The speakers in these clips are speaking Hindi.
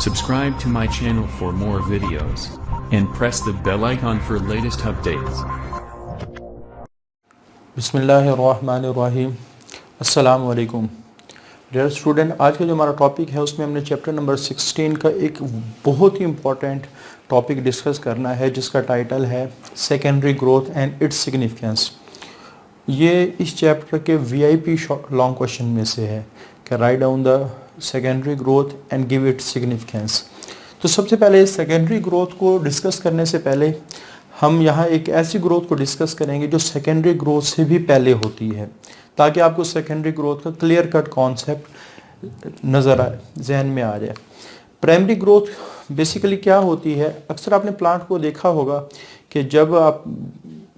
Subscribe to my channel for more videos and press the bell icon for latest updates. बिस्मिल्लाहिर्रहमानिर्रहीम। अस्सलाम वालेकुम डियर स्टूडेंट, आज का जो हमारा टॉपिक है उसमें हमने चैप्टर नंबर 16 का एक बहुत ही इम्पॉर्टेंट टॉपिक डिस्कस करना है जिसका टाइटल है secondary growth and its significance. ये इस चैप्टर के वीआईपी लॉन्ग क्वेश्चन में से है कि write down the secondary growth and give its significance. तो सबसे पहले सेकेंडरी ग्रोथ को डिस्कस करने से पहले हम यहाँ एक ऐसी ग्रोथ को डिस्कस करेंगे जो सेकेंडरी ग्रोथ से भी पहले होती है, ताकि आपको सेकेंडरी ग्रोथ का क्लियर कट कॉन्सेप्ट नज़र आए, जहन में आ जाए। प्राइमरी ग्रोथ बेसिकली क्या होती है? अक्सर आपने प्लांट को देखा होगा कि जब आप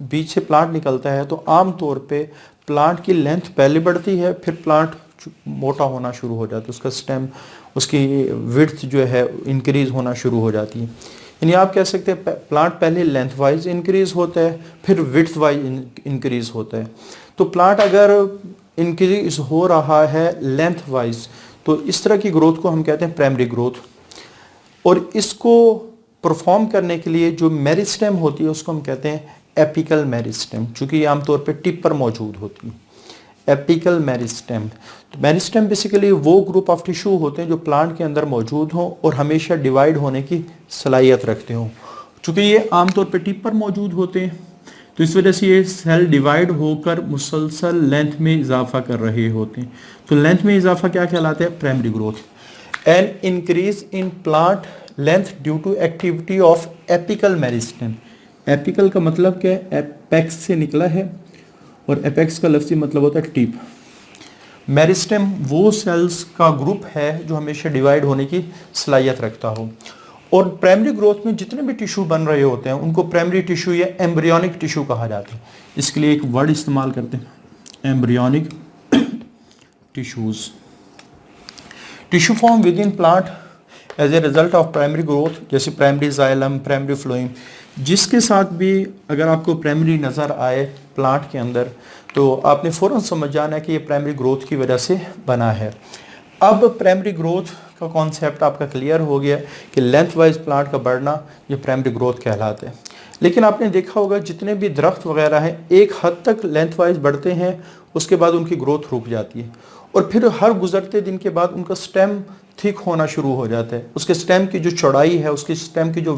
बीज से प्लांट निकलता है तो आम तौर पे प्लांट की लेंथ पहले बढ़ती है, फिर प्लांट मोटा होना शुरू हो जाता है, उसका स्टेम, उसकी विड्थ जो है इंक्रीज होना शुरू हो जाती है। यानी आप कह सकते हैं प्लांट पहले लेंथ वाइज इंक्रीज होता है, फिर विड्थ वाइज इंक्रीज होता है। तो प्लांट अगर इंक्रीज हो रहा है लेंथ वाइज तो इस तरह की ग्रोथ को हम कहते हैं प्राइमरी ग्रोथ। और इसको परफॉर्म करने के लिए जो मेरिस्टेम होती है उसको हम कहते हैं एपिकल मेरिस्टेम, चूँकि ये आमतौर पर टिप पर मौजूद होती है। एपिकल मेरिस्टेम, तो मेरिस्टेम बेसिकली वो ग्रुप ऑफ टिश्यू होते हैं जो प्लांट के अंदर मौजूद हों और हमेशा डिवाइड होने की सलाहियत रखते हों। चूँकि ये आमतौर पर टिप पर मौजूद होते हैं तो इस वजह से ये सेल डिवाइड होकर मुसलसल लेंथ में इजाफा कर रहे होते हैं। तो लेंथ में इजाफा क्या कहलाता है? Primary growth. And increase in plant length due to activity of apical meristem. Apical का मतलब क्या है? एपेक्स से निकला है और एपेक्स का लफ्ज़ी मतलब होता है टिप। मेरिस्टेम वो सेल्स का ग्रुप है जो हमेशा डिवाइड होने की सलाहियत रखता हो। और प्राइमरी ग्रोथ में जितने भी टिश्यू बन रहे होते हैं उनको प्राइमरी टिश्यू या एम्ब्रियोनिक टिश्यू कहा जाता है। इसके लिए एक वर्ड इस्तेमाल करते हैं, embryonic tissues. Tissue form within plant as a result of primary growth, जैसे प्राइमरी जाइलम, प्राइमरी फ्लोएम, जिसके साथ भी अगर आपको प्राइमरी नज़र आए प्लांट के अंदर तो आपने फ़ौरन समझ जाना है कि ये प्राइमरी ग्रोथ की वजह से बना है। अब प्राइमरी ग्रोथ का कॉन्सेप्ट आपका क्लियर हो गया कि लेंथ वाइज प्लांट का बढ़ना ये प्राइमरी ग्रोथ कहलाता है। लेकिन आपने देखा होगा जितने भी दरख्त वगैरह हैं एक हद तक लेंथ वाइज बढ़ते हैं, उसके बाद उनकी ग्रोथ रुक जाती है और फिर हर गुजरते दिन के बाद उनका स्टेम थिक होना शुरू हो जाता है, उसके स्टेम की जो चौड़ाई है, उसकी स्टेम की जो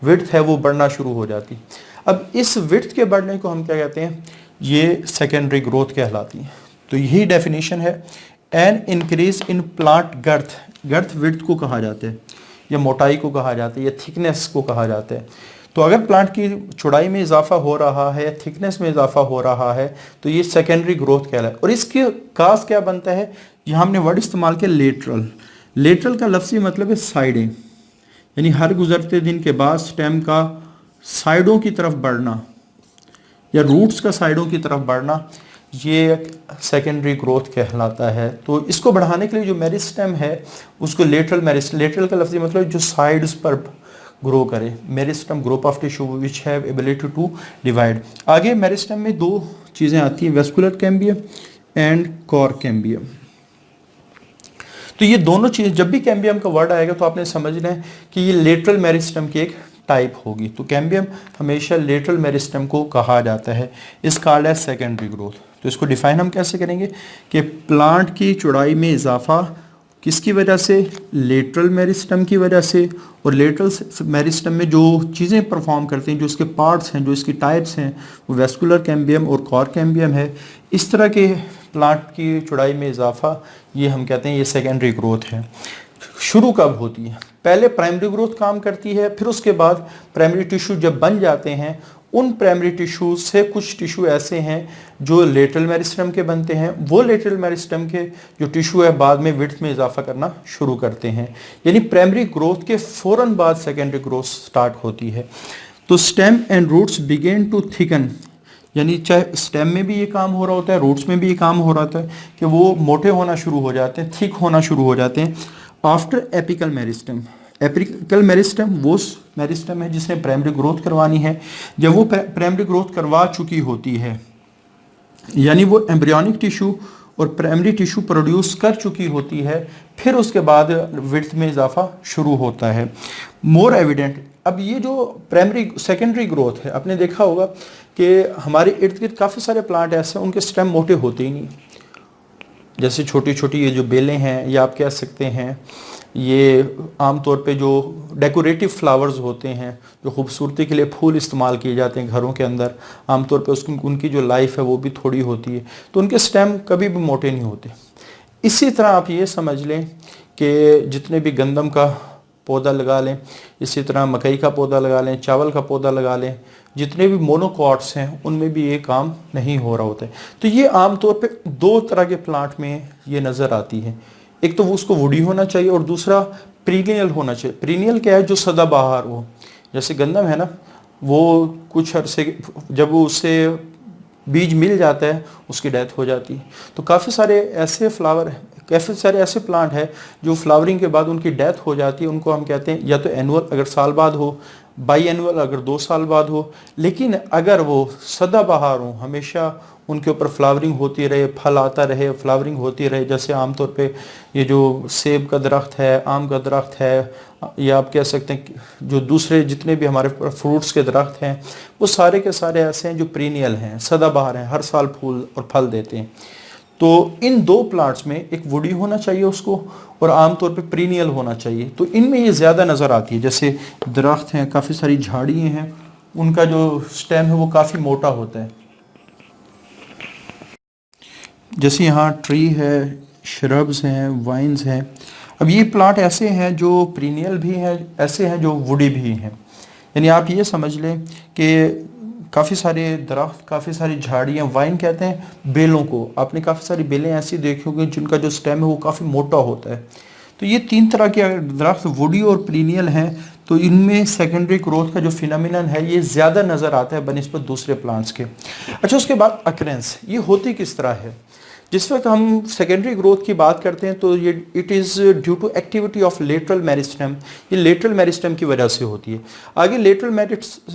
विड्थ है वो बढ़ना शुरू हो जाती है। अब इस विड्थ के बढ़ने को हम क्या कहते हैं? ये सेकेंडरी ग्रोथ कहलाती है। तो यही डेफिनेशन है। An increase in plant girth, girth width को कहा जाता है या मोटाई को कहा जाता है या थिकनेस को कहा जाता है। तो अगर प्लांट की चौड़ाई में इजाफा हो रहा है, थिकनेस में इजाफा हो रहा है तो ये सेकेंडरी ग्रोथ कहलाता है। और इसके काज क्या बनता है? यहाँ हमने वर्ड इस्तेमाल किया लेटरल। लेटरल का लफ्ज़ी मतलब है साइडें, यानी हर गुजरते दिन के बाद स्टेम का साइडों की तरफ बढ़ना या रूट्स का साइडों की तरफ बढ़ना, ये सेकेंडरी ग्रोथ कहलाता है। तो इसको बढ़ाने के लिए जो मेरिस्टेम है उसको लेटरल मेरिस्टेम, लेटरल का लफ्ज़ी मतलब जो साइड्स पर ग्रो करे। Meristem group of tissue which have ability to divide. आगे मेरिस्टेम में दो चीज़ें आती हैं, vascular cambium and cork cambium. तो ये दोनों चीज़ें, जब भी कैम्बियम का वर्ड आएगा तो आपने समझना है कि ये लेटरल मेरिस्टेम की एक टाइप होगी। तो कैम्बियम हमेशा लेटरल मेरिस्टेम को कहा जाता है। इस कॉल्ड एज सेकेंडरी ग्रोथ। तो इसको डिफाइन हम कैसे करेंगे कि प्लांट की चौड़ाई में इजाफा किसकी वजह से? लेटरल मेरिस्टेम की वजह से। और लेटरल मेरिस्टेम में जो चीज़ें परफॉर्म करती हैं, जो इसके पार्ट्स हैं, जो इसकी टाइप्स हैं, वो वेस्कुलर कैम्बियम और कोर कैम्बियम है। इस तरह के प्लांट की चौड़ाई में इजाफा ये हम कहते हैं ये सेकेंडरी ग्रोथ है। शुरू कब होती है? पहले प्राइमरी ग्रोथ काम करती है, फिर उसके बाद प्राइमरी टिश्यू जब बन जाते हैं उन प्राइमरी टिश्यू से कुछ टिश्यू ऐसे हैं जो लेटरल मेरिस्टेम के बनते हैं। वो लेटरल मेरिस्टेम के जो टिश्यू है बाद में विड्थ में इजाफा करना शुरू करते हैं। यानी प्राइमरी ग्रोथ के फ़ौरन बाद सेकेंडरी ग्रोथ स्टार्ट होती है। तो stem and roots begin to thicken, यानी चाहे स्टेम में भी ये काम हो रहा होता है, रूट्स में भी ये काम हो रहा है कि वो मोटे होना शुरू हो जाते हैं, थिक होना शुरू हो जाते हैं after apical meristem. Apical meristem वो मेरिस्टेम है जिसने प्राइमरी ग्रोथ करवानी है। जब वो प्राइमरी ग्रोथ करवा चुकी होती है, यानी वो एम्ब्रियोनिक टिश्यू और प्राइमरी टिश्यू प्रोड्यूस कर चुकी होती है, फिर उसके बाद विड्थ में इजाफा शुरू होता है। मोर एविडेंट, अब ये जो प्राइमरी सेकेंडरी ग्रोथ है, आपने देखा होगा कि हमारे इर्द गिर्द काफ़ी सारे प्लांट ऐसे हैं उनके स्टेम मोटे होते ही नहीं, जैसे छोटी छोटी ये जो बेलें हैं, या आप कह सकते हैं ये आमतौर पे जो डेकोरेटिव फ्लावर्स होते हैं, जो खूबसूरती के लिए फूल इस्तेमाल किए जाते हैं घरों के अंदर, आमतौर पे उसकी उनकी जो लाइफ है वो भी थोड़ी होती है, तो उनके स्टेम कभी भी मोटे नहीं होते। इसी तरह आप ये समझ लें कि जितने भी गंदम का पौधा लगा लें, इसी तरह मकई का पौधा लगा लें, चावल का पौधा लगा लें, जितने भी मोनोकॉट्स हैं उनमें भी ये काम नहीं हो रहा होता है। तो ये आमतौर पे दो तरह के प्लांट में ये नज़र आती है, एक तो वो उसको वुडी होना चाहिए और दूसरा प्रीनियल होना चाहिए। प्रीनियल क्या है? जो सदाबहार हो, जैसे गंदम है ना, वो कुछ अरसे जब वो उससे बीज मिल जाता है उसकी डेथ हो जाती है। तो काफ़ी सारे ऐसे काफ़ी सारे ऐसे प्लांट हैं जो फ्लावरिंग के बाद उनकी डेथ हो जाती है, उनको हम कहते हैं या तो एनुअल अगर साल बाद हो, बाई एनुअल अगर 2 साल बाद हो, लेकिन अगर वो सदाबहार हो, हमेशा उनके ऊपर फ्लावरिंग होती रहे, फल आता रहे, फ्लावरिंग होती रहे, जैसे आमतौर पे ये जो सेब का दरख्त है, आम का दरख्त है, या आप कह सकते हैं जो दूसरे जितने भी हमारे फ्रूट्स के दरख्त हैं, वो सारे के सारे ऐसे हैं जो पीरियड हैं, सदाबहार हैं, हर साल फूल और फल देते हैं। तो इन दो प्लांट्स में एक वुडी होना चाहिए उसको, और आमतौर पे पीरियड होना चाहिए। तो इनमें ये ज़्यादा नज़र आती है। जैसे दरख्त हैं, काफ़ी सारी झाड़ियाँ हैं, उनका जो स्टेम है वो काफ़ी मोटा होता है। जैसे यहाँ ट्री है, श्रब्स हैं, वाइन्स हैं। अब ये प्लांट ऐसे हैं जो पीरियड भी हैं, ऐसे हैं जो वुडी भी हैं। यानी आप ये समझ लें कि काफ़ी सारे दरख्त, काफ़ी सारी झाड़ियाँ, वाइन कहते हैं बेलों को। आपने काफ़ी सारी बेलें ऐसी देखी होंगी जिनका जो स्टेम है वो काफ़ी मोटा होता है। तो ये 3 तरह के दरख्त वुडी और पीरियड हैं, तो इनमें सेकेंडरी ग्रोथ का जो फिनोमिनन है ये ज़्यादा नज़र आता है बनिस्बत दूसरे प्लांट्स के। अच्छा, उसके बाद अकरेंस, ये होती किस तरह है? जिस वक्त हम सेकेंडरी ग्रोथ की बात करते हैं तो ये it is due to activity of lateral meristem, ये लेटरल मेरिस्टेम की वजह से होती है। आगे लेटरल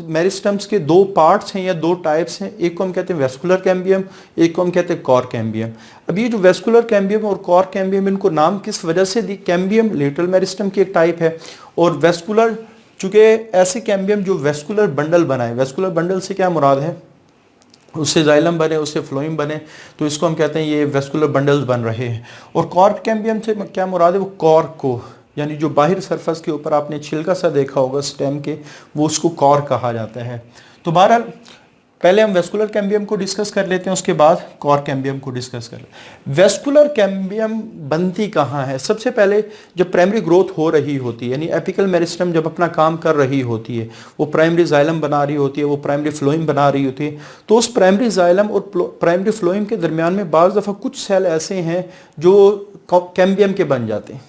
मेरिस्टेम्स के 2 पार्ट्स हैं या 2 टाइप्स हैं, एक को हम कहते हैं वेस्कुलर कैम्बियम, एक को हम कहते हैं कॉर कैम्बियम। अब ये जो वेस्कुलर कैम्बियम और कॉर कैम्बियम, इनको नाम किस वजह से दी? कैम्बियम लेटरल मेरिस्टेम की एक टाइप है, और वेस्कुलर चूँकि ऐसे कैम्बियम जो वेस्कुलर बंडल बनाए। वेस्कुलर बंडल से क्या मुराद है? उससे जाइलम बने, उससे फ्लोइम बने, तो इसको हम कहते हैं ये वेस्कुलर बंडल्स बन रहे हैं। और कॉर्क कैम्बियम से क्या मुराद है? वो कॉर्क को, यानी जो बाहर सरफेस के ऊपर आपने छिलका सा देखा होगा स्टेम के, वो उसको कॉर्क कहा जाता है। तो बहरहाल पहले हम वेस्कुलर कैम्बियम को डिस्कस कर लेते हैं, उसके बाद कॉर कैम्बियम को डिस्कस कर लेते हैं। वेस्कुलर कैम्बियम बनती कहाँ है? सबसे पहले जब प्राइमरी ग्रोथ हो रही होती है, यानी एपिकल मेरिस्टेम जब अपना काम कर रही होती है, वो प्राइमरी जाइलम बना रही होती है, वो प्राइमरी फ्लोइम बना रही होती है, तो उस प्राइमरी जाइलम और प्राइमरी फ्लोइम के दरमियान में बाज़ दफ़ा कुछ सेल ऐसे हैं जो कैम्बियम के बन जाते हैं।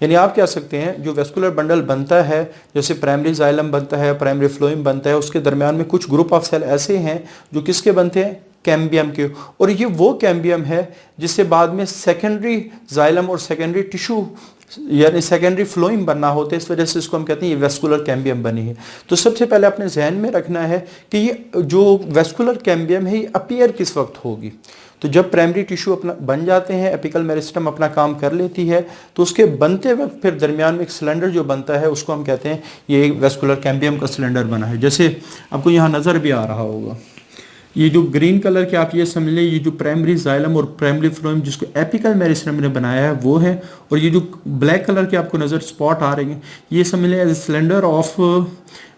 यानी आप कह सकते हैं जो वेस्कुलर बंडल बनता है, जैसे प्राइमरी जाइलम बनता है, प्राइमरी फ्लोइम बनता है, उसके दरमियान में कुछ ग्रुप ऑफ सेल ऐसे हैं जो किसके बनते हैं? कैम्बियम के। और ये वो कैम्बियम है जिससे बाद में सेकेंडरी जाइलम और सेकेंडरी टिश्यू यानी सेकेंडरी फ्लोइम बनना होता है, इस वजह से इसको हम कहते हैं ये वेस्कुलर कैम्बियम बनी है। तो सबसे पहले अपने जहन में रखना है कि ये जो वेस्कुलर कैम्बियम है ये अपीयर किस वक्त होगी? तो जब प्राइमरी टिश्यू अपना बन जाते हैं, एपिकल मेरिस्टेम अपना काम कर लेती है, तो उसके बनते वक्त फिर दरमियान में एक सिलेंडर जो बनता है उसको हम कहते हैं ये वेस्कुलर कैम्बियम का सिलेंडर बना है। जैसे आपको यहाँ नज़र भी आ रहा होगा, ये जो ग्रीन कलर के आप ये समझ लें, ये जो प्राइमरी जाइलम और प्राइमरी फ्लोइम जिसको एपिकल मेरिस्टेम ने बनाया है वो है, और ये जो ब्लैक कलर के आपको नज़र स्पॉट आ रहे हैं ये समझ लें as cylinder of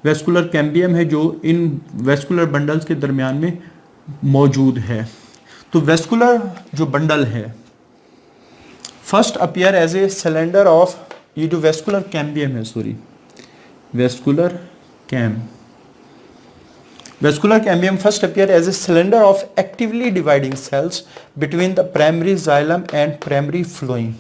vascular cambium है जो इन वेस्कुलर बंडल्स के दरमियान में मौजूद है। तो वेस्कुलर जो बंडल है first appear as a cylinder of, ये जो वेस्कुलर कैम्बियम है, sorry vascular cambium first appear as a cylinder of actively dividing cells between the primary xylem and primary phloem.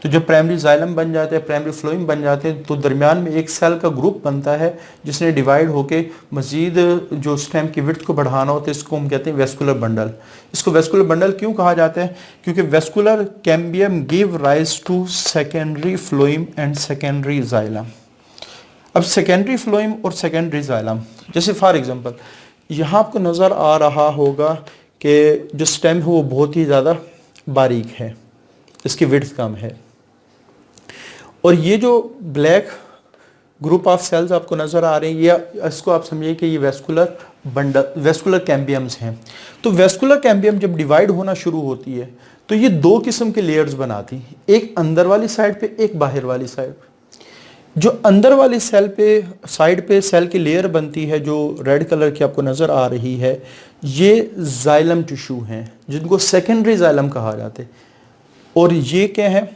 तो जब प्राइमरी जाइलम बन जाते हैं, प्राइमरी फ्लोइम बन जाते हैं, तो दरमियान में एक सेल का ग्रुप बनता है जिसने डिवाइड होके मजीद जो स्टेम की विड्थ को बढ़ाना होता है, इसको हम कहते हैं वेस्कुलर बंडल। इसको वेस्कुलर बंडल क्यों कहा जाता है? क्योंकि vascular cambium give rise to secondary phloem and secondary xylem. अब सेकेंडरी फ्लोइम और सेकेंडरी जाइलम, जैसे फॉर एग्जांपल यहाँ आपको नज़र आ रहा होगा कि जो स्टेम है वो बहुत ही ज़्यादा बारीक है, इसकी विड्थ कम है। और ये जो ब्लैक ग्रुप ऑफ सेल्स आपको नज़र आ रहे हैं, ये इसको आप समझिए कि ये वेस्कुलर बंडल, वेस्कुलर कैम्बियम्स हैं। तो वेस्कुलर कैम्बियम जब डिवाइड होना शुरू होती है तो ये दो किस्म के लेयर्स बनाती हैं, एक अंदर वाली साइड पे, एक बाहर वाली साइड पे। जो अंदर वाली साइड पे सेल की लेयर बनती है जो रेड कलर की आपको नज़र आ रही है, ये जाइलम टिश्यू हैं जिनको सेकेंडरी जाइलम कहा जाता है। और ये क्या है,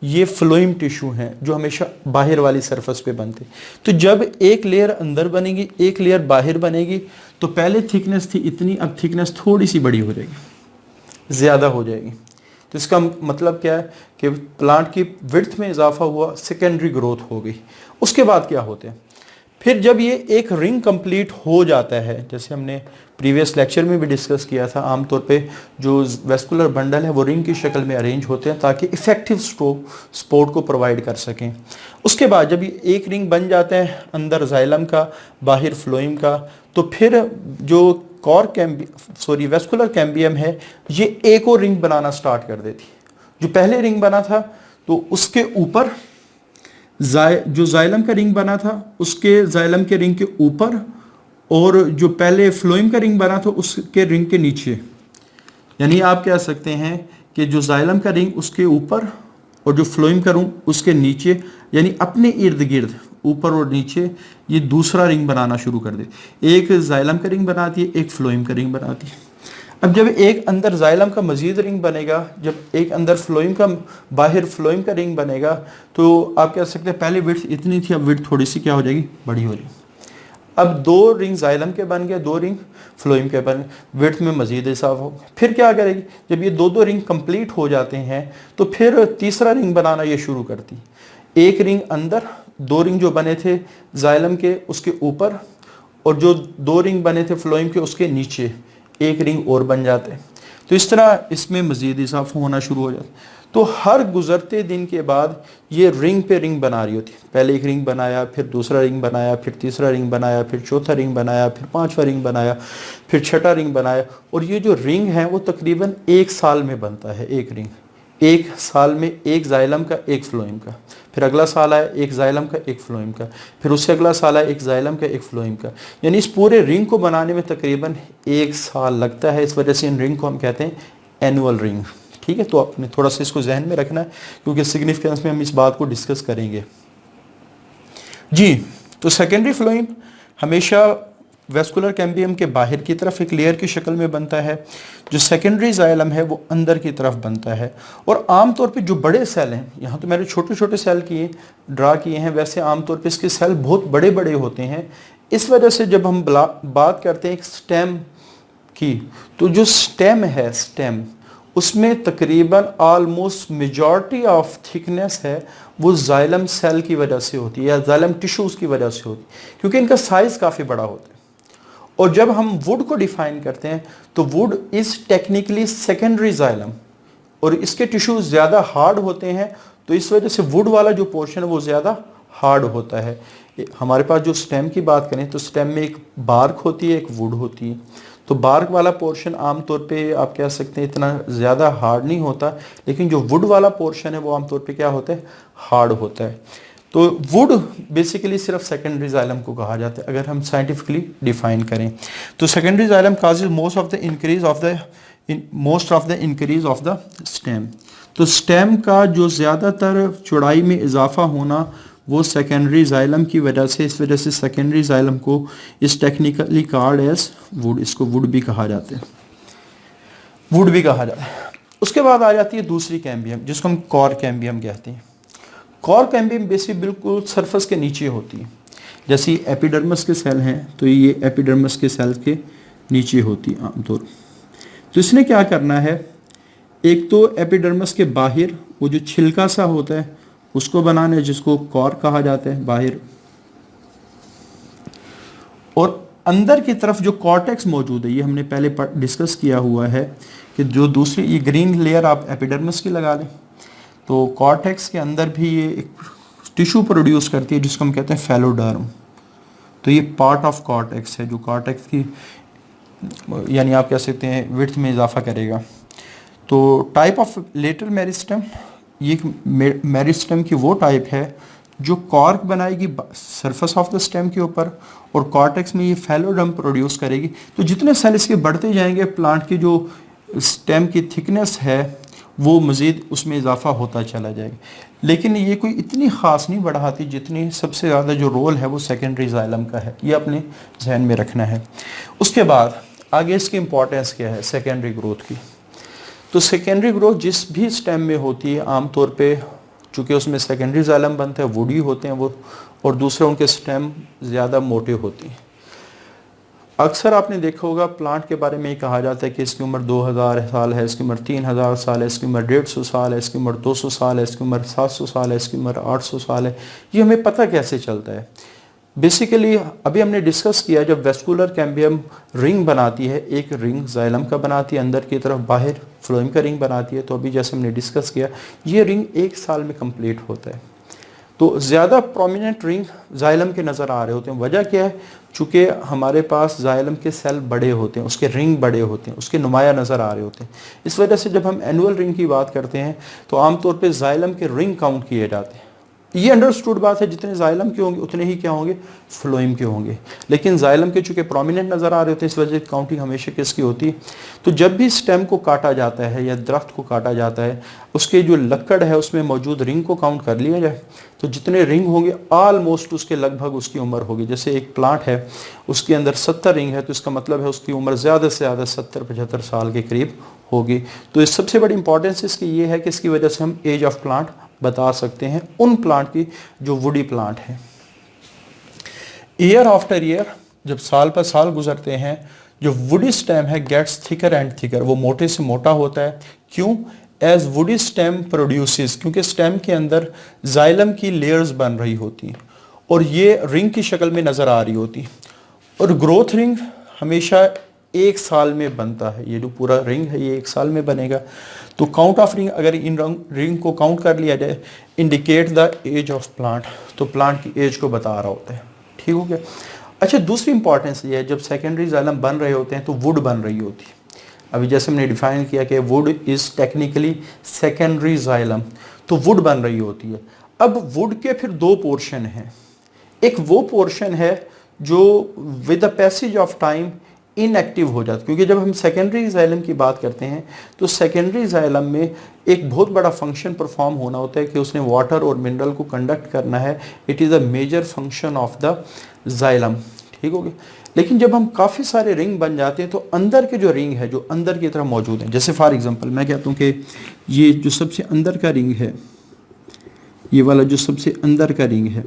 ये फ्लोइम टिश्यू हैं जो हमेशा बाहर वाली सरफेस पे बनते। तो जब एक लेयर अंदर बनेगी, एक लेयर बाहर बनेगी, तो पहले थिकनेस थी इतनी, अब थिकनेस थोड़ी सी बड़ी हो जाएगी, ज़्यादा हो जाएगी। तो इसका मतलब क्या है कि प्लांट की विड्थ में इजाफा हुआ, सेकेंडरी ग्रोथ हो गई। उसके बाद क्या होते हैं, फिर जब ये एक रिंग कंप्लीट हो जाता है, जैसे हमने प्रीवियस लेक्चर में भी डिस्कस किया था, आमतौर पे जो वेस्कुलर बंडल है वो रिंग की शक्ल में अरेंज होते हैं ताकि इफेक्टिव सपोर्ट को प्रोवाइड कर सकें। उसके बाद जब ये एक रिंग बन जाता है, अंदर जाइलम का, बाहर फ्लोइम का, तो फिर जो वेस्कुलर कैम्बियम है ये एक और रिंग बनाना स्टार्ट कर देती है। जो पहले रिंग बना था तो उसके ऊपर जो जाइलम का रिंग बना था उसके जाइलम के रिंग के ऊपर, और जो पहले फ्लोइम का रिंग बना था उसके रिंग के नीचे। यानी आप कह सकते हैं कि जो जाइलम का रिंग उसके ऊपर और जो फ्लोइम का रिंग उसके नीचे, यानी अपने इर्द गिर्द ऊपर और नीचे ये दूसरा रिंग बनाना शुरू कर दे। एक जाइलम का रिंग बनाती है, एक फ्लोइम का रिंग बनाती है। अब जब एक अंदर जाइलम का मजीद रिंग बनेगा, जब एक अंदर फ्लोइम का, बाहर फ्लोइम का रिंग बनेगा, तो आप कह सकते हैं पहले विड्थ इतनी थी, अब विड्थ थोड़ी सी क्या हो जाएगी, बड़ी हो जाएगी। अब दो रिंग जाइलम के बन गए, दो रिंग फ्लोइम के बन, विड्थ में मजीद इजाफा हो। फिर क्या करेगी, जब ये दो रिंग कंप्लीट हो जाते हैं तो फिर तीसरा रिंग बनाना ये शुरू करती। एक रिंग अंदर, दो रिंग जो बने थे जाइलम के उसके ऊपर, और जो दो रिंग बने थे फ्लोइम के उसके नीचे एक रिंग और बन जाते। तो इस तरह इसमें मजीद इजाफा होना शुरू हो जाता। तो हर गुजरते दिन के बाद ये रिंग पे रिंग बना रही होती। पहले एक रिंग बनाया, फिर दूसरा रिंग बनाया, फिर तीसरा रिंग बनाया, फिर चौथा रिंग बनाया, फिर पांचवा रिंग बनाया, फिर छठा रिंग बनाया। और ये जो रिंग है वो तकरीबन 1 साल में बनता है। एक रिंग 1 साल में, एक जाइलम का, एक फ्लोइम का, फिर अगला साल आया एक जाइलम का, एक फ्लोइम का, फिर उससे अगला साल आया एक जाइलम का, एक फ्लोइम का। यानी इस पूरे रिंग को बनाने में तकरीबन 1 साल लगता है। इस वजह से इन रिंग को हम कहते हैं एनुअल रिंग। ठीक है, तो आपने थोड़ा सा इसको जहन में रखना है क्योंकि सिग्निफिकेंस में हम इस बात को डिस्कस करेंगे जी। तो सेकेंडरी फ्लोइम हमेशा वेस्कुलर कैम्बियम के बाहर की तरफ एक लेयर की शक्ल में बनता है। जो सेकेंडरी जाइलम है वो अंदर की तरफ बनता है। और आमतौर पे जो बड़े सेल हैं, यहाँ तो मैंने छोटे छोटे सेल ड्रा किए हैं, वैसे आमतौर पे इसके सेल बहुत बड़े बड़े होते हैं। इस वजह से जब हम बात करते हैं एक स्टेम की, तो जो स्टेम है, स्टेम उसमें तकरीबन ऑलमोस्ट मेजॉरिटी ऑफ थिकनेस है वो जाइलम सेल की वजह से होती है या जाइलम टिश्यूज़ की वजह से होती है, क्योंकि इनका साइज़ काफ़ी बड़ा होता है। और जब हम वुड को डिफाइन करते हैं तो would is technically secondary xylem, और इसके टिश्यूज़ ज़्यादा हार्ड होते हैं, तो इस वजह से वुड वाला जो पोर्शन है वो ज़्यादा हार्ड होता है। हमारे पास जो स्टेम की बात करें तो स्टेम में एक बार्क होती है, एक वुड होती है। तो बार्क वाला पोर्शन आमतौर पे आप कह सकते हैं इतना ज़्यादा हार्ड नहीं होता, लेकिन जो वुड वाला पोर्शन है वो आमतौर पे क्या होता है, हार्ड होता है। तो वुड बेसिकली सिर्फ सेकेंडरी जाइलम को कहा जाता है अगर हम साइंटिफिकली डिफाइन करें। तो secondary xylem causes most of the increase of the stem. तो स्टेम का जो ज़्यादातर चौड़ाई में इजाफा होना वो सेकेंडरी जाइलम की वजह से, इस वजह से सेकेंडरी जाइलम को इस टेक्निकली कॉल्ड एज वुड, इसको वुड भी कहा जाता है, वुड भी कहा जाता है। उसके बाद आ जाती है दूसरी कैम्बियम जिसको हम कॉर कैम्बियम कहते हैं। कॉर कैम्बियम बेसिक बिल्कुल सरफेस के नीचे होती है। जैसे एपिडर्मस के सेल हैं तो ये एपिडर्मस के सेल के नीचे होती है आमतौर। तो इसने क्या करना है, एक तो एपिडर्मस के बाहर वो जो छिलका सा होता है उसको बनाना है जिसको कॉर कहा जाता है बाहर, और अंदर की तरफ जो कॉर्टेक्स मौजूद है, ये हमने पहले डिस्कस किया हुआ है कि जो दूसरी ये ग्रीन लेयर आप एपिडर्मिस की लगा लें तो कॉर्टेक्स के अंदर भी ये एक टिश्यू प्रोड्यूस करती है जिसको हम कहते हैं फैलोडर्म। तो ये पार्ट ऑफ कॉर्टेक्स है जो कॉर्टेक्स की यानी आप कह सकते हैं विड्थ में इजाफा करेगा। तो टाइप ऑफ लेटरल मेरिस्टेम, ये मेरिस्टेम की वो टाइप है जो कॉर्क बनाएगी सरफेस ऑफ द स्टेम के ऊपर और कॉर्टेक्स में ये फैलोडर्म प्रोड्यूस करेगी। तो जितने सेल इसके बढ़ते जाएंगे प्लांट की जो स्टेम की थिकनेस है वो मज़ीद उसमें इजाफा होता चला जाएगा। लेकिन ये कोई इतनी ख़ास नहीं बढ़ाती जितनी सबसे ज़्यादा जो रोल है वो सेकेंडरी जाइलम का है, ये अपने जहन में रखना है। उसके बाद आगे इसकी इम्पोर्टेंस क्या है सेकेंडरी ग्रोथ की। तो सेकेंडरी ग्रोथ जिस भी स्टेम में होती है आमतौर पे, चूँकि उसमें सेकेंडरी जाइलम बनता है, वुडी होते हैं वो, और दूसरे उनके स्टेम ज़्यादा मोटे होते हैं। अक्सर आपने देखा होगा प्लांट के बारे में ये कहा जाता है कि इसकी उम्र 2000 साल है, इसकी उम्र 3000 साल है, इसकी उम्र 150 साल है, इसकी उम्र 200 साल है, इसकी उम्र 700 साल है, इसकी उम्र 800 साल है। ये हमें पता कैसे चलता है? बेसिकली अभी हमने डिस्कस किया, जब वेस्कुलर कैम्बियम रिंग बनाती है, एक रिंग जाइलम का बनाती है, अंदर की तरफ बाहर फ्लोएम का रिंग बनाती है। तो अभी जैसे हमने डिस्कस किया, ये रिंग 1 साल में कंप्लीट होता है। तो ज़्यादा प्रोमिनेंट रिंग जाइलम के नज़र आ रहे होते हैं। वजह क्या है? चूँकि हमारे पास जाइलम के सेल बड़े होते हैं, उसके रिंग बड़े होते हैं, उसके नुमाया नज़र आ रहे होते हैं। इस वजह से जब हम एनुअल रिंग की बात करते हैं तो आमतौर पे जाइलम के रिंग काउंट किए जाते हैं। ये अंडरस्टूड बात है, जितने जाइलम के होंगे उतने ही क्या होंगे, फ्लोएम के होंगे। लेकिन जाइलम के चूँकि प्रोमिनेंट नज़र आ रहे होते हैं, इस वजह से काउंटिंग हमेशा किसकी होती है? तो जब भी स्टेम को काटा जाता है या दरख्त को काटा जाता है, उसके जो लक्कड़ है उसमें मौजूद रिंग को काउंट कर लिया जाए तो जितने रिंग होंगे ऑलमोस्ट उसके लगभग उसकी उम्र होगी। जैसे एक प्लांट है उसके अंदर 70 रिंग है, तो इसका मतलब है उसकी उम्र ज़्यादा से ज़्यादा 70-75 साल के करीब होगी। तो इस सबसे बड़ी इंपॉर्टेंस इसकी ये है कि इसकी वजह से हम एज ऑफ प्लांट बता सकते हैं उन प्लांट की जो वुडी प्लांट है। ईयर आफ्टर ईयर, जब साल पर साल गुजरते हैं, जो वुडी स्टेम है गेट्स थिकर एंड थिकर, वो मोटे से मोटा होता है। क्यों? एज वुडी स्टेम प्रोड्यूसेस, क्योंकि स्टेम के अंदर जाइलम की लेयर्स बन रही होती हैं और ये रिंग की शक्ल में नज़र आ रही होती। और ग्रोथ रिंग हमेशा 1 साल में बनता है। ये जो पूरा रिंग है ये 1 साल में बनेगा। तो काउंट ऑफ रिंग, अगर इन रिंग को काउंट कर लिया जाए, indicate the age of plant, तो प्लांट की एज को बता रहा होता है। ठीक हो गया? अच्छा, दूसरी इंपॉर्टेंस ये है, जब सेकेंडरी जाइलम बन रहे होते हैं तो वुड बन रही होती है। अभी जैसे हमने डिफाइन किया कि would is technically secondary xylem, तो वुड बन रही होती है। अब वुड के फिर 2 पोर्शन हैं। एक वो पोर्शन है जो with the passage of time inactive हो जाता है, क्योंकि जब हम सेकेंडरी जाइलम की बात करते हैं तो सेकेंडरी जाइलम में एक बहुत बड़ा फंक्शन परफॉर्म होना होता है कि उसने वाटर और मिनरल को कंडक्ट करना है। It is a major function of the xylem. ठीक हो गया? लेकिन जब हम काफ़ी सारे रिंग बन जाते हैं तो अंदर के जो रिंग है जो अंदर की तरफ मौजूद हैं, जैसे फॉर एग्जांपल मैं कहता हूँ कि ये जो सबसे अंदर का रिंग है, ये वाला जो सबसे अंदर का रिंग है,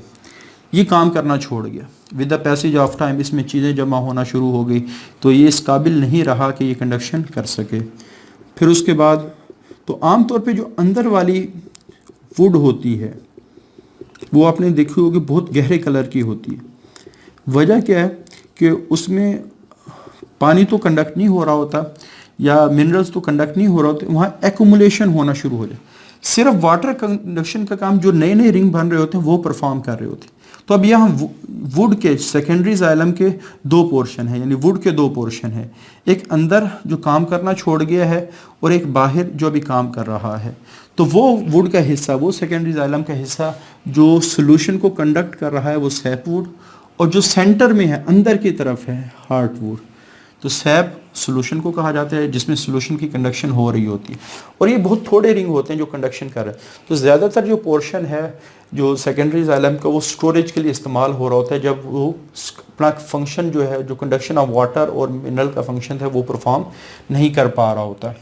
ये काम करना छोड़ गया। With the passage of time इसमें चीज़ें जमा होना शुरू हो गई, तो ये इस काबिल नहीं रहा कि ये कंडक्शन कर सके। फिर उसके बाद तो आमतौर पे जो अंदर वाली वुड होती है वो आपने देखी होगी बहुत गहरे कलर की होती है। वजह क्या है कि उसमें पानी तो कंडक्ट नहीं हो रहा होता या मिनरल्स तो कंडक्ट नहीं हो रहा होते, वहाँ एक्यूमुलेशन होना शुरू हो जाए। सिर्फ वाटर कंडक्शन का काम जो नए नए रिंग बन रहे होते हैं वो परफॉर्म कर रहे होते हैं। तो अब यहाँ वुड के सेकेंडरी जाइलम के 2 पोर्शन हैं, यानी वुड के 2 पोर्शन हैं। एक अंदर जो काम करना छोड़ गया है और एक बाहर जो अभी काम कर रहा है। तो वो वुड का हिस्सा, वो सेकेंडरी जाइलम का हिस्सा जो सोल्यूशन को कंडक्ट कर रहा है वो सैप वुड, और जो सेंटर में है अंदर की तरफ है हार्ट वुड। तो सैप सोल्यूशन को कहा जाता है जिसमें सोल्यूशन की कंडक्शन हो रही होती है, और ये बहुत थोड़े रिंग होते हैं जो कंडक्शन कर रहे हैं। तो ज़्यादातर जो पोर्शन है जो सेकेंडरी जाइलम का वो स्टोरेज के लिए इस्तेमाल हो रहा होता है, जब वो अपना फंक्शन जो है जो कंडक्शन ऑफ वाटर और मिनरल का फंक्शन है वो परफॉर्म नहीं कर पा रहा होता।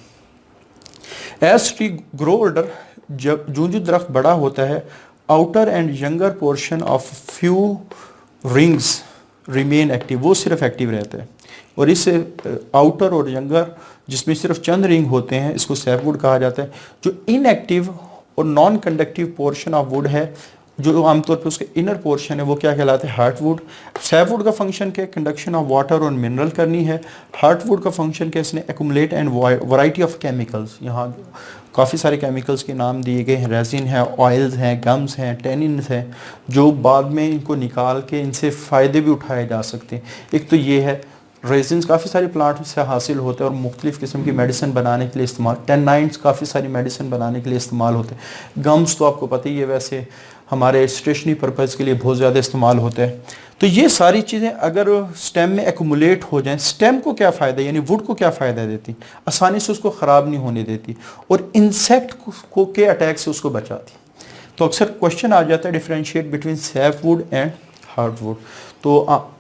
एज ट्री ग्रो ओल्डर, जब जो दरख्त बड़ा होता है, outer and younger portion of few rings remain active, वो सिर्फ एक्टिव रहता है। और इस आउटर और यंगर जिसमें सिर्फ चंद रिंग होते हैं, इसको सैपवुड कहा जाता है। जो इनएक्टिव और non conductive portion of would है, जो आमतौर पर उसके इनर पोर्शन है, वो क्या कहलाते हैं? हार्टवुड। सैपवुड का फंक्शन क्या है? कंडक्शन ऑफ वाटर और मिनरल करनी है। हार्टवुड का फंक्शन क्या है? इसने accumulate and variety of chemicals, यहाँ काफ़ी सारे केमिकल्स के नाम दिए गए हैं, रेजिन है, ऑयल्स हैं, गम्स हैं, टेनिन्स हैं, जो बाद में इनको निकाल के इनसे फ़ायदे भी उठाए जा सकते हैं। एक तो ये है। रेजिन्स काफ़ी सारे प्लांट से हासिल होते हैं और मुख्तलिफ़ किस्म की मेडिसिन बनाने के लिए इस्तेमाल, टेनाइन्स काफ़ी सारी मेडिसिन बनाने के लिए इस्तेमाल होते हैं। गम्स तो आपको पता ही है वैसे हमारे स्टेशनरी पर्पज़ के लिए बहुत ज़्यादा इस्तेमाल होते हैं। तो ये सारी चीज़ें अगर स्टेम में एक्यूमुलेट हो जाएं, स्टेम को क्या फ़ायदा यानी वुड को क्या फ़ायदा देती, आसानी से उसको ख़राब नहीं होने देती और इंसेक्ट को के अटैक से उसको बचाती। तो अक्सर क्वेश्चन आ जाता है differentiate between SAP would and hard would. तो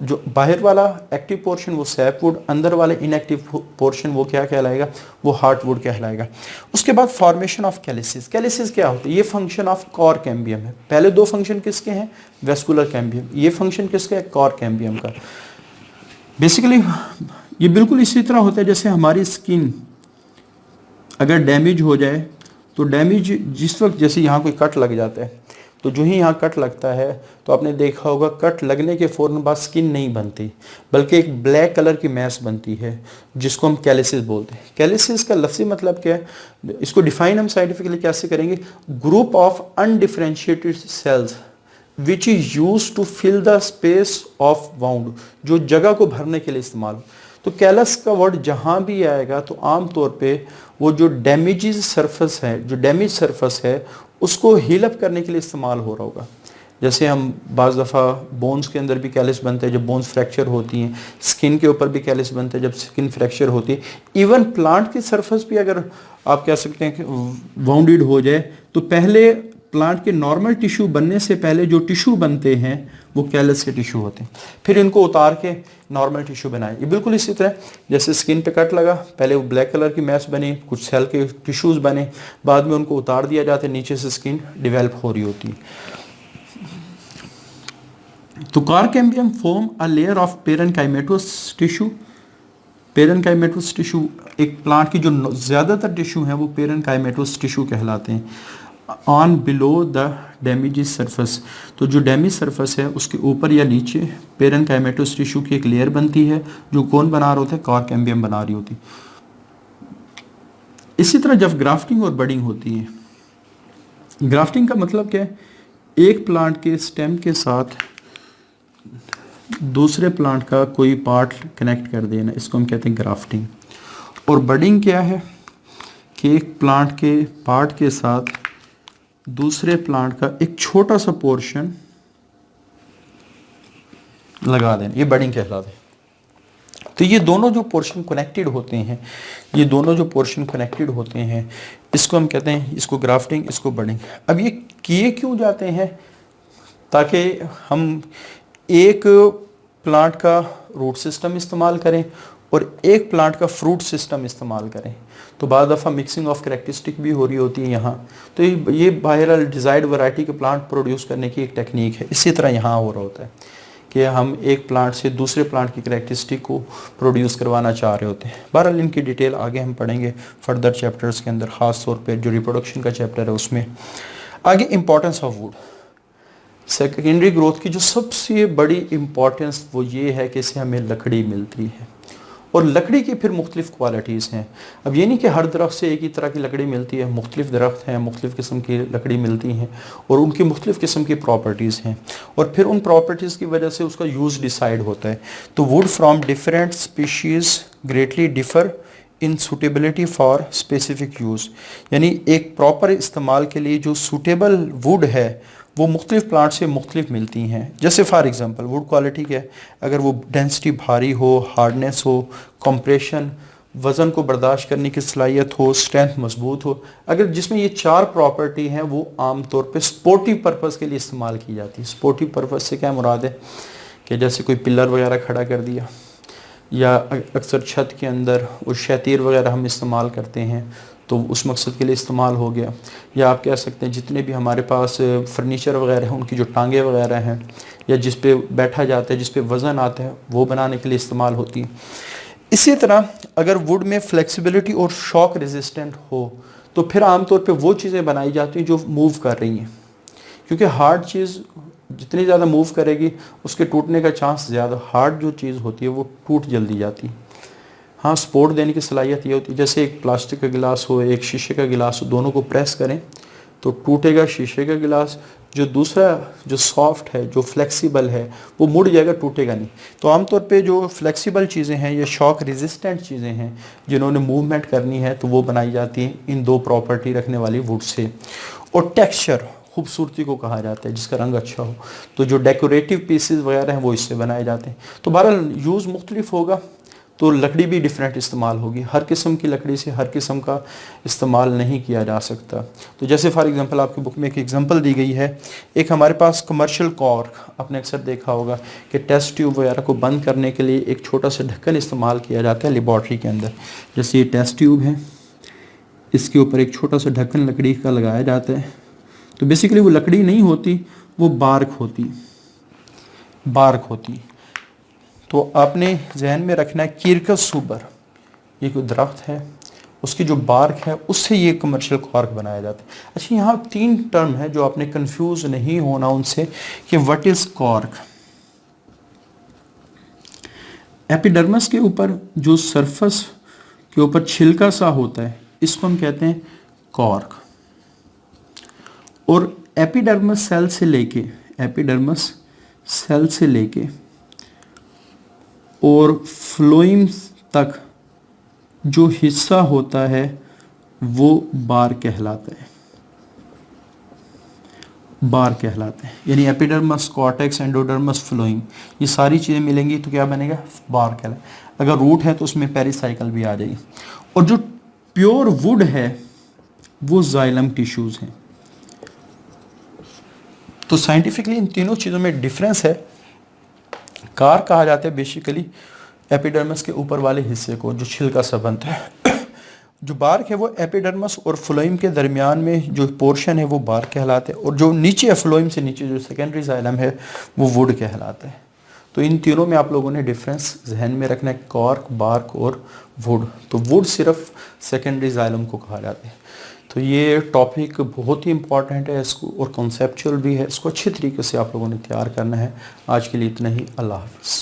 जो बाहर वाला एक्टिव पोर्शन वो सैप वुड, अंदर वाले इनएक्टिव पोर्शन वो क्या कहलाएगा, वो हार्ड वुड कहलाएगा। उसके बाद फॉर्मेशन ऑफ कैलिसिस। कैलिसिस क्या होता है, ये फंक्शन ऑफ कॉर कैम्बियम है। पहले दो फंक्शन किसके हैं, वेस्कुलर कैम्बियम, ये फंक्शन किसका है, कॉर कैम्बियम का। बेसिकली ये बिल्कुल इसी तरह होता है जैसे हमारी स्किन अगर डैमेज हो जाए तो डैमेज जिस वक्त, जैसे यहाँ कोई कट लग जाता है तो जो ही यहाँ कट लगता है तो आपने देखा होगा कट लगने के फ़ौरन बाद स्किन नहीं बनती बल्कि एक ब्लैक कलर की मैस बनती है जिसको हम कैलिसिस बोलते हैं। कैलिसिस का लफ्ज़ी मतलब क्या है, इसको डिफाइन हम साइंटिफिकली कैसे करेंगे, group of undifferentiated cells which is use to fill the space of wound, जो जगह को भरने के लिए इस्तेमाल हो। तो कैलस का वर्ड जहाँ भी आएगा तो आम तौर पे वो जो डैमेज सरफेस है, जो डैमेज सरफेस है उसको हील अप करने के लिए इस्तेमाल हो रहा होगा। जैसे हम बाज़ दफ़ा बोन्स के अंदर भी कैलिस बनते हैं जब बोन्स फ्रैक्चर होती हैं, स्किन के ऊपर भी कैलिस बनते हैं जब स्किन फ्रैक्चर होती है। इवन प्लांट की सरफेस भी अगर आप कह सकते हैं कि वाउंडेड हो जाए तो पहले प्लांट के नॉर्मल टिश्यू बनने से पहले जो टिश्यू बनते हैं वो कैलस के टिश्यू होते हैं, फिर इनको उतार के नॉर्मल टिश्यू बनाए। ये बिल्कुल इसी तरह जैसे स्किन पे कट लगा, पहले वो ब्लैक कलर की मैस बनी, कुछ सेल के टिश्यूज बने, बाद में उनको उतार दिया जाता है, नीचे से स्किन डेवलप हो रही होती है। तो cork cambium form a layer of parenchymatous tissue. Parenchymatous tissue एक प्लांट की जो ज़्यादातर टिश्यू हैं वो पेरेनकाइमेटोस टिश्यू कहलाते हैं। On below the damage surface, तो जो डैमेज सरफेस है उसके ऊपर या नीचे पेरेनकाइमेटोस टिश्यू की एक लेयर बनती है जो कौन बना रहा होता है, कॉर कैम्बियम बना रही होती। इसी तरह जब ग्राफ्टिंग और बडिंग होती है, ग्राफ्टिंग का मतलब क्या है, एक प्लांट के स्टेम के साथ दूसरे प्लांट का कोई पार्ट कनेक्ट कर देना, इसको हम कहते हैं ग्राफ्टिंग। और बडिंग क्या है कि एक प्लांट के पार्ट के साथ दूसरे प्लांट का एक छोटा सा पोर्शन लगा देना, ये बडिंग कहलाता है। तो ये दोनों जो पोर्शन कनेक्टेड होते हैं, ये दोनों जो पोर्शन कनेक्टेड होते हैं इसको हम कहते हैं, इसको ग्राफ्टिंग, इसको बडिंग। अब ये किए क्यों जाते हैं, ताकि हम एक प्लांट का रूट सिस्टम इस्तेमाल करें और एक प्लांट का फ्रूट सिस्टम इस्तेमाल करें। तो बाद दफ़ा मिक्सिंग ऑफ करैक्टरिस्टिक भी हो रही होती है यहाँ। तो ये बाहरल डिज़ायर्ड वैरायटी के प्लांट प्रोड्यूस करने की एक टेक्निक है। इसी तरह यहाँ हो रहा होता है कि हम एक प्लांट से दूसरे प्लांट की करैक्टरिस्टिक को प्रोड्यूस करवाना चाह रहे होते हैं। बहरहाल इनकी डिटेल आगे हम पढ़ेंगे फर्दर चैप्टर्स के अंदर, ख़ास तौर पर जो रिप्रोडक्शन का चैप्टर है उसमें। आगे importance of would, secondary growth की जो सबसे बड़ी इंपॉर्टेंस वो ये है कि इससे हमें लकड़ी मिलती है और लकड़ी की फिर मुख्तलिफ़ क्वालिटीज़ हैं। अब ये नहीं कि हर दरख्त से एक ही तरह की लकड़ी मिलती है, मुख्तलिफ़ दरख्त हैं, मुख्तलिफ़ किस्म की लकड़ी मिलती हैं और उनकी मुख्तलिफ़ किस्म की प्रॉपर्टीज़ हैं और फिर उन प्रॉपर्टीज़ की वजह से उसका यूज़ डिसाइड होता है। तो would from different species greatly differ in suitability for specific use, यानी एक प्रॉपर इस्तेमाल के लिए जो सूटेबल वुड है वो मुख्तलिफ प्लांट से मुख्तलिफ मिलती हैं। जैसे फॉर एग्जांपल वुड क्वालिटी क्या है, अगर वो डेंसिटी भारी हो, हार्डनेस हो, कंप्रेशन, वज़न को बर्दाश्त करने की सलाहियत हो, स्ट्रेंथ मजबूत हो, अगर जिसमें ये चार प्रॉपर्टी हैं वो आम तौर पे स्पोर्टिव पर्पज़ के लिए इस्तेमाल की जाती है। स्पोर्टिव पर्पज़ से क्या मुराद है कि जैसे कोई पिलर वगैरह खड़ा कर दिया या अक्सर छत के अंदर वो शतीर वगैरह हम इस्तेमाल करते हैं तो उस मकसद के लिए इस्तेमाल हो गया। या आप कह सकते हैं जितने भी हमारे पास फर्नीचर वगैरह हैं उनकी जो टांगे वगैरह हैं या जिस पे बैठा जाता है, जिस पे वज़न आता है, वो बनाने के लिए इस्तेमाल होती है। इसी तरह अगर वुड में फ्लेक्सिबिलिटी और शॉक रेजिस्टेंट हो तो फिर आमतौर पे वो चीज़ें बनाई जाती हैं जो मूव कर रही हैं, क्योंकि हार्ड चीज़ जितनी ज़्यादा मूव करेगी उसके टूटने का चांस ज़्यादा, हार्ड जो चीज़ होती है वो टूट जल्दी जाती है। हाँ, सपोर्ट देने की सलाहियत ये होती है जैसे एक प्लास्टिक का गिलास हो, एक शीशे का गिलास हो, दोनों को प्रेस करें तो टूटेगा शीशे का गिलास। जो दूसरा जो सॉफ्ट है, जो फ्लेक्सिबल है, वो मुड़ जाएगा, टूटेगा नहीं। तो आमतौर पे जो फ्लेक्सिबल चीज़ें हैं या शॉक रेजिस्टेंट चीज़ें हैं जिन्होंने मूवमेंट करनी है तो वो बनाई जाती हैं इन दो प्रॉपर्टी रखने वाली वुड से। और टेक्सचर खूबसूरती को कहा जाता है, जिसका रंग अच्छा हो। तो जो डेकोरेटिव पीसेस वगैरह हैं वो इससे बनाए जाते हैं। तो बहरहाल यूज़ मुख्तलिफ होगा, तो लकड़ी भी डिफरेंट इस्तेमाल होगी। हर किस्म की लकड़ी से हर किस्म का इस्तेमाल नहीं किया जा सकता। तो जैसे फॉर एग्जांपल आपकी बुक में एक एग्जांपल दी गई है, एक हमारे पास कमर्शियल कॉर्क, आपने अक्सर देखा होगा कि टेस्ट ट्यूब वगैरह को बंद करने के लिए एक छोटा सा ढक्कन इस्तेमाल किया जाता है लेबॉर्ट्री के अंदर। जैसे ये टेस्ट ट्यूब है, इसके ऊपर एक छोटा सा ढक्कन लकड़ी का लगाया जाता है। तो बेसिकली वो लकड़ी नहीं होती, वो बार्क होती। तो आपने जहन में रखना है कीरकस सुबर, ये कोई दरख्त है, उसकी जो बार्क है उससे ये कमर्शियल कॉर्क बनाया जाता है। अच्छा, यहाँ 3 टर्म है जो आपने कंफ्यूज नहीं होना उनसे कि व्हाट इज कॉर्क। एपिडर्मस के ऊपर जो सरफेस के ऊपर छिलका सा होता है इसको हम कहते हैं कॉर्क। और एपिडर्मस सेल से लेके और फ्लोइम तक जो हिस्सा होता है वो बार कहलाता है। यानी एपिडर्मस, कॉर्टेक्स, एंडोडर्मस, फ्लोइम, ये सारी चीज़ें मिलेंगी तो क्या बनेगा, बार कहलाएगा। अगर रूट है तो उसमें पेरिसाइकल भी आ जाएगी। और जो प्योर वुड है वो जाइलम टिश्यूज हैं। तो साइंटिफिकली इन तीनों चीज़ों में डिफरेंस है। कार कहा जाता है बेसिकली एपिडर्मस के ऊपर वाले हिस्से को जो छिलका सा बनता है। जो बार्क है वो एपिडर्मस और फ्लोइम के दरमियान में जो पोर्शन है वो बार्क कहलाता है। और जो नीचे है, फ्लोइम से नीचे जो सेकेंडरी जाइलम है वो वुड कहलाता है। तो इन तीनों में आप लोगों ने डिफरेंस जहन में रखना है, कॉर्क, बार्क और वुड। तो वुड सिर्फ सेकेंडरी जाइलम को कहा जाता है। तो ये टॉपिक बहुत ही इंपॉर्टेंट है इसको, और कॉन्सेप्चुअल भी है। इसको अच्छी तरीके से आप लोगों ने तैयार करना है। आज के लिए इतना ही। अल्लाह हाफ़िज़।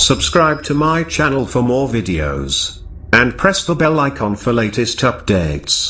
Subscribe to my channel for more videos and press the bell icon for latest updates.